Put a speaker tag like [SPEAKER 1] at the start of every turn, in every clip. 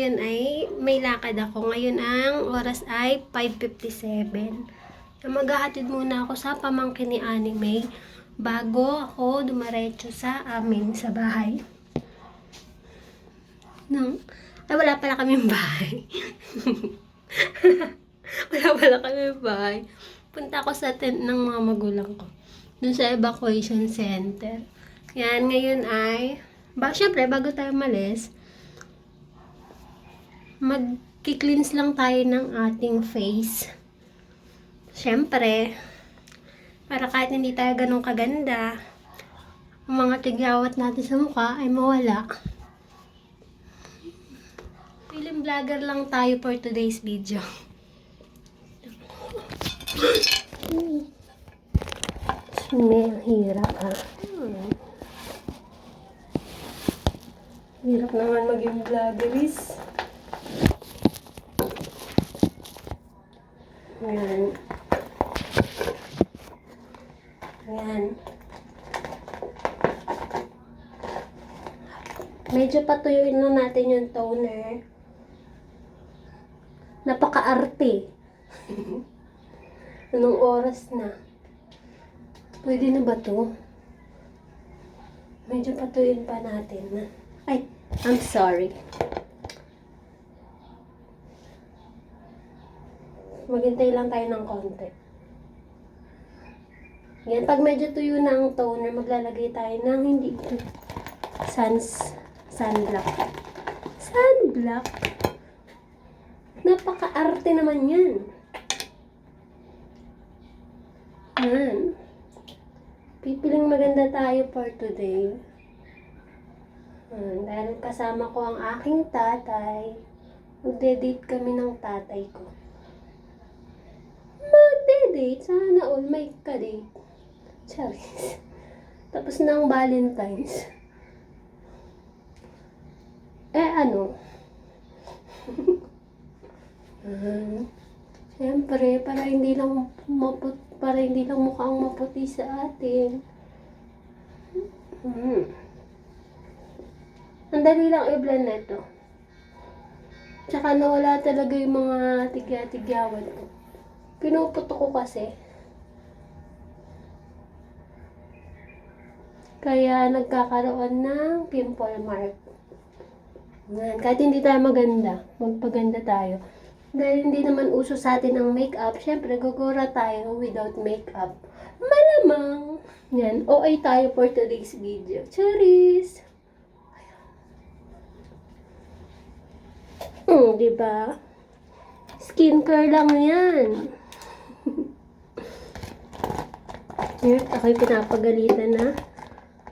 [SPEAKER 1] ngayon ay may lakad ako. Ngayon ang oras ay 5:57. Maghahatid muna ako sa pamangkin ni Anime bago ako dumaretso sa amin sa bahay. Ay, wala pala kaming bahay. Wala pala kaming bahay. Punta ako sa tent ng mga magulang ko. Dun sa evacuation center. Yan, ngayon ay syempre, bago tayo malis, mag-cleanse lang tayo ng ating face. Syempre, para kahit hindi tayo ganun kaganda, ang mga tigyawat natin sa mukha ay mawala. Film vlogger lang tayo for today's video. Hirap ha. Hirap naman maging vloggeris. Ayan. Ayan. Medyo patuyuin na natin yung toner. Napaka-arte. Anong oras na? Pwede na ba to? Medyo patuyuin pa natin. Ay, I'm sorry. Maghintay lang tayo ng konti. Yan, pag medyo tuyo na ang toner, maglalagay tayo ng hindi sunblock. Sunblock? Napaka-arte naman yan. Yan. Pipiling maganda tayo for today. Dahil kasama ko ang aking tatay. Magde-date kami ng tatay ko. Magde-date? Sana all may ka-date. Charis. Tapos na ang Valentine's. Siyempre, para hindi lang mukhang maputi sa atin. Ang dali lang i-blend na ito. Tsaka nawala talaga yung mga tigya-tigyawan ko. Pinuputo ko kasi. Kaya nagkakaroon ng pimple mark. Yan. Kahit hindi tayo maganda, magpaganda tayo. Dahil hindi naman uso sa atin ang makeup, syempre gagora tayo without makeup. Malamang! Yan. OA tayo for today's video. Charis! Diba? Skincare lang yan. Here, ako'y pinapagalitan na.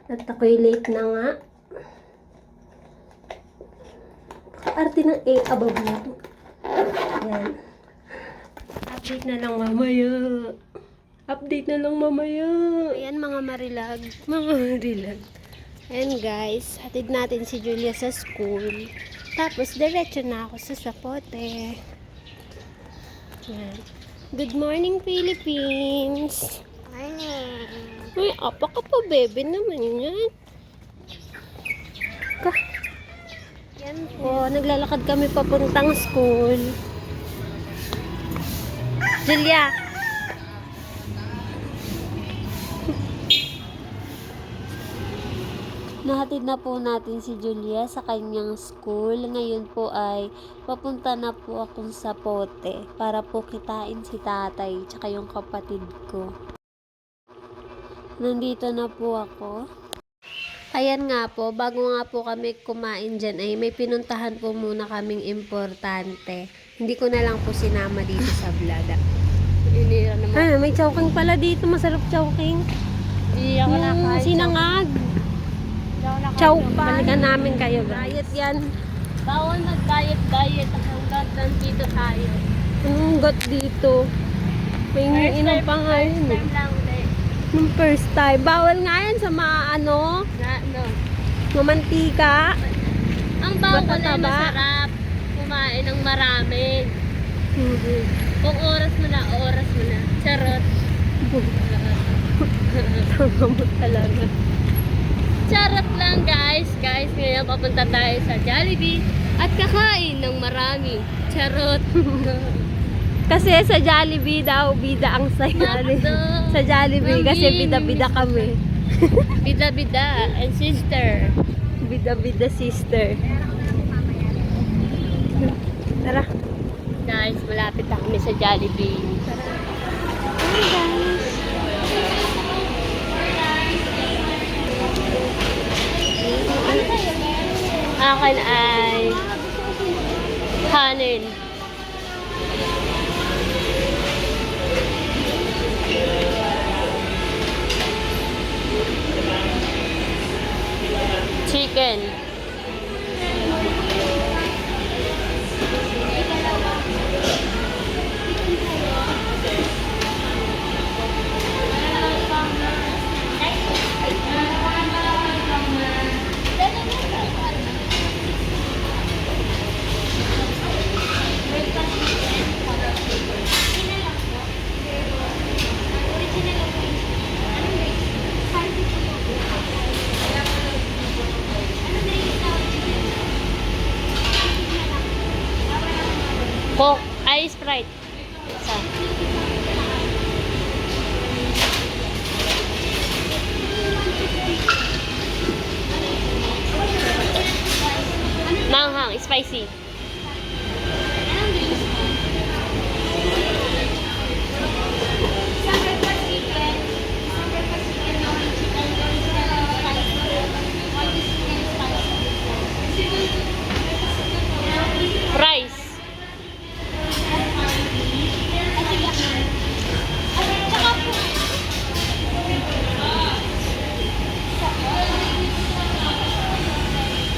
[SPEAKER 1] At ako'y late na nga. Arte ng above na to. Yan. Update na lang mamaya. Update na lang mamaya. Ayan mga marilag. Mga marilag. Ayan guys. Hatid natin si Julia sa school. Tapos diretso na ako sa Zapote. Yan. Good morning Philippines. Morning. Ay, apa ka pa bebe naman yan. Yan po, naglalakad kami papuntang school. Julia! Nahatid na po natin si Julia sa kanyang school. Ngayon po ay papunta na po akong Zapote para po kitain si tatay tsaka yung kapatid ko. Nandito na po ako. Ayan nga po, bago nga po kami kumain dyan ay may pinuntahan po muna kaming importante. Hindi ko na lang po sinama dito sa vlog. May chowking pala dito. Masarap chowking.
[SPEAKER 2] Hindi ako nakain.
[SPEAKER 1] Sinangag. Chow pa. Balikan namin kayo. Diet yan.
[SPEAKER 2] Bawal mag-diet hanggang nandito tayo.
[SPEAKER 1] Anong got dito? May inom pa nga yun.
[SPEAKER 2] First time lang ulit.
[SPEAKER 1] Nung first time. Bawal nga yan sa mamantika.
[SPEAKER 2] Ang bawal ay masarap. Kumain ng marami. Kung oras mo na. Charot.
[SPEAKER 1] Tama mo talaga.
[SPEAKER 2] Charot lang guys. Guys, ngayon papunta tayo sa Jollibee at kakain ng marami. Charot.
[SPEAKER 1] Kasi sa Jollibee daw, bida ang saya. Sa Jollibee, kasi bida-bida kami.
[SPEAKER 2] Bida-bida and sister.
[SPEAKER 1] Bida-bida sister. Tara.
[SPEAKER 2] Guys, malapit na kami sa Jollibee. Akin ay kanin. Chicken. Coke, ice Sprite. Isa. Manghang, spicy. Rice.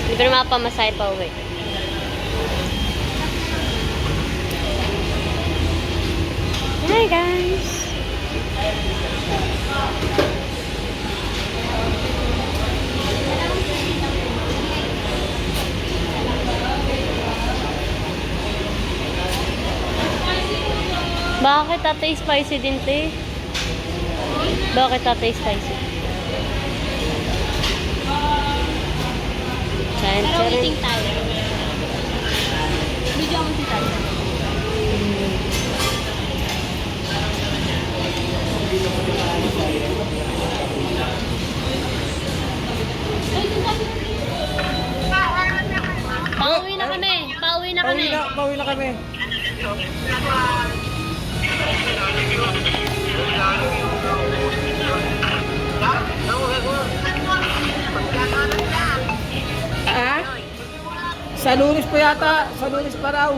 [SPEAKER 2] Libre mapamasahe pa uwi. Hi guys! Bakit tatay spicy din, te? Bakit tatay spicy? Pero eating tayo. Video mo si tayo. Pauwi na kami. Pauwi na kami.
[SPEAKER 3] Pauwi na kami. Ah? Sa Lunes po yata. Sa Lunes pa raw.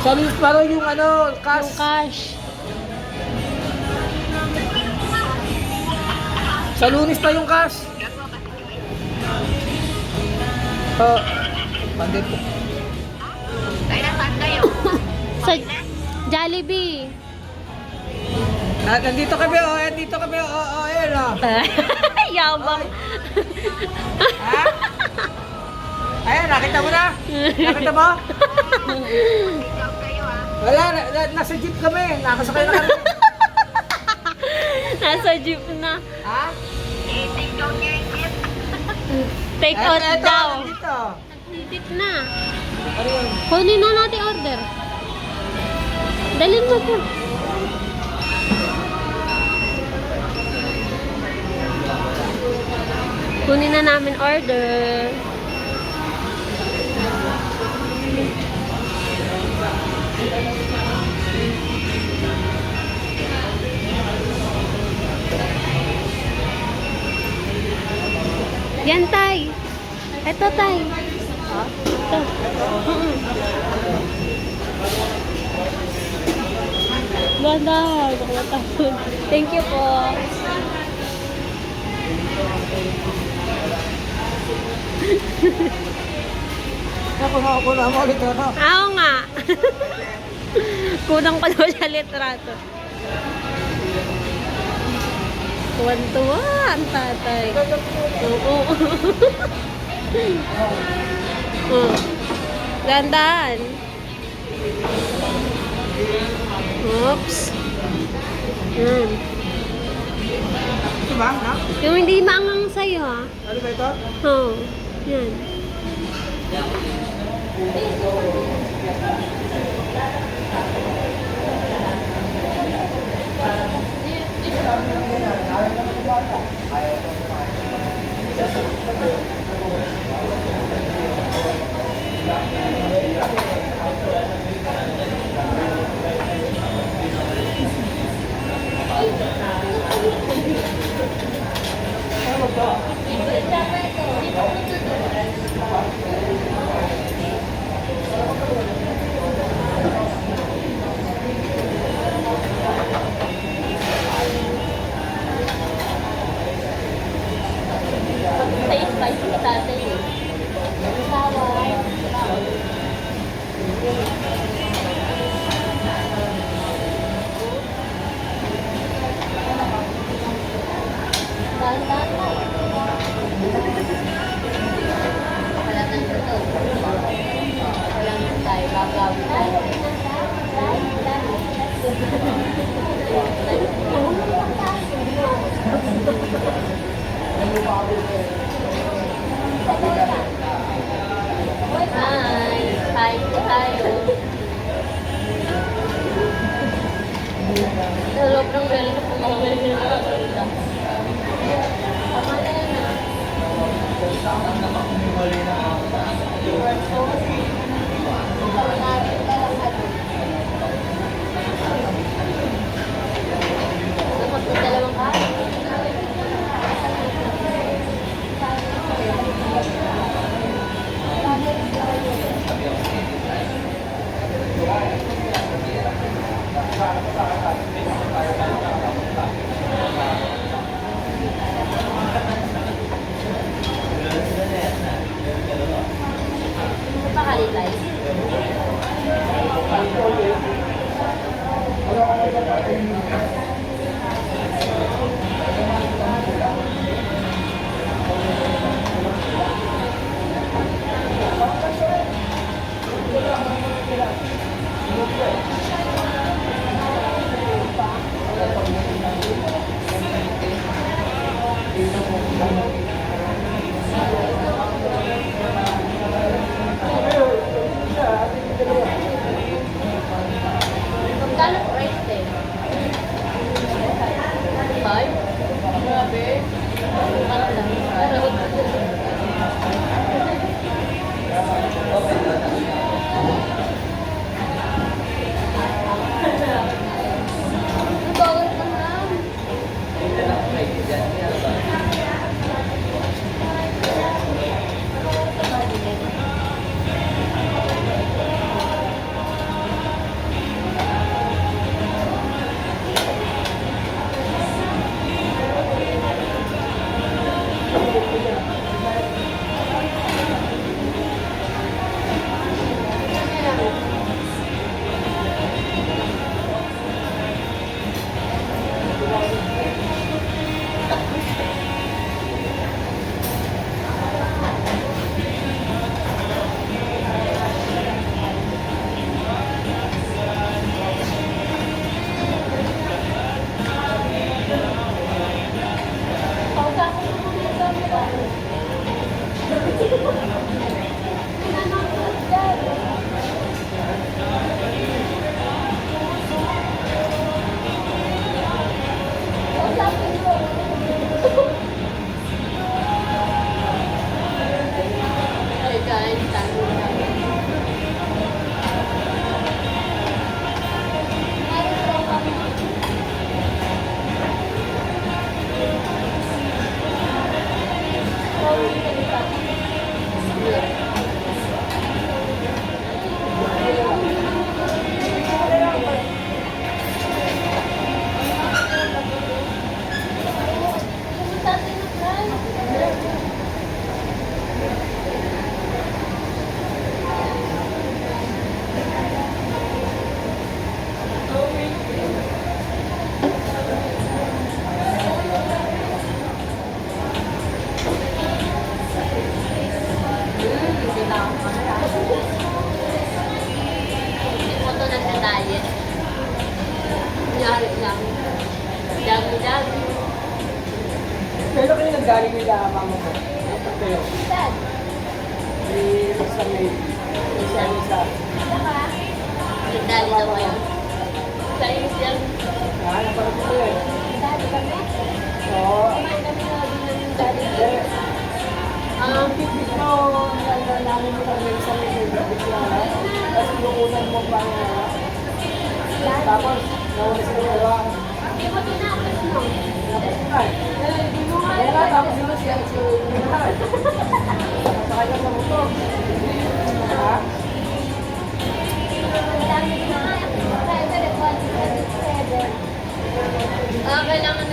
[SPEAKER 3] Sa Lunes pa raw yung ano, cash.
[SPEAKER 1] Yung cash.
[SPEAKER 3] Sa Lunes pa yung cash. Oh. Pandit po.
[SPEAKER 1] Sa Jollibee.
[SPEAKER 3] Nandito kami, oh. Nandito kami, oh. Oh, ayan, oh.
[SPEAKER 1] Yabang.
[SPEAKER 3] Ha? Ayan, nakita mo na? Nakita mo? Wala, nasa jeep kami. Nakasakay na kami.
[SPEAKER 1] Nasa jeep na.
[SPEAKER 3] Ha?
[SPEAKER 1] Take out
[SPEAKER 3] Eto,
[SPEAKER 1] daw.
[SPEAKER 3] nandito.
[SPEAKER 2] Nagtitip na.
[SPEAKER 3] Ano yun?
[SPEAKER 1] Kunin na natin order. Dalhin mo po. Kunin na namin order. Yan, tay. Ito, tay. Ito. Ganda. Thank you po.
[SPEAKER 3] Ako na mo ulit, ano?
[SPEAKER 1] Oo nga. Kunang pa daw siya litrato. Tuwan-tuwa ang tatay. Oo. Oh. Gandaan. Oops.
[SPEAKER 3] Ito ba? Ha?
[SPEAKER 1] Yung hindi maangang sa'yo, ha?
[SPEAKER 3] Ano ba ito?
[SPEAKER 1] Oo. Yan.
[SPEAKER 2] Tayo spicy ka tatay eh. Talagang ito. Talagang tayo. Babawin tayo. Hi! Hi po tayo. Sobrang galing po mga galing na kapatid. Tama na yan ah. Dalawang kain. Pakalitay. Magkano po rice din? 5? Grabe. Bawal ka lang. Dami-dami.
[SPEAKER 3] Pero kayo nanggaling nila mama mo? Dapat kayo.
[SPEAKER 2] Dad.
[SPEAKER 3] Sa may isa.
[SPEAKER 2] Dali daw kayo. Kayo dyan.
[SPEAKER 3] Naparap ko eh.
[SPEAKER 2] Dali kami.
[SPEAKER 3] Oo.
[SPEAKER 2] Kumain kami na ng dali.
[SPEAKER 3] Ang pipit mo, namin mo kami sa may pipit niya. Tapos lukunan mo pa niya. Tapos, nauna sila dalawa.
[SPEAKER 2] Hindi mo tinapos mo.
[SPEAKER 3] Kaya tapos sila siya lahat. Sa kanya sa motor. Ha?
[SPEAKER 2] Kailangan